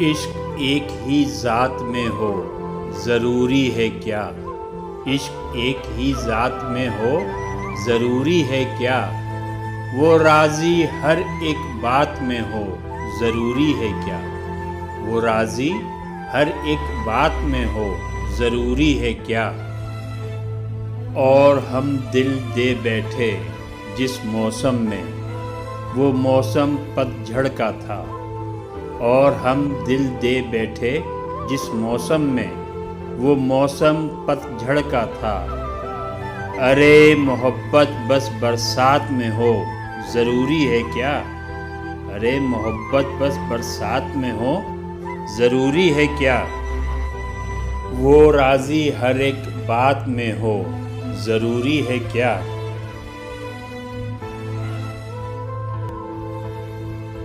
इश्क एक ही ज़ात में हो ज़रूरी है क्या? इश्क एक ही ज़ात में हो ज़रूरी है क्या? वो राज़ी हर एक बात में हो ज़रूरी है क्या? वो राज़ी हर एक बात में हो ज़रूरी है क्या? और हम दिल दे बैठे जिस मौसम में, वो मौसम पतझड़ का था। और हम दिल दे बैठे जिस मौसम में, वो मौसम पतझड़ का था। अरे मोहब्बत बस बरसात में हो ज़रूरी है क्या? अरे मोहब्बत बस बरसात में हो ज़रूरी है क्या? वो राज़ी हर एक बात में हो ज़रूरी है क्या?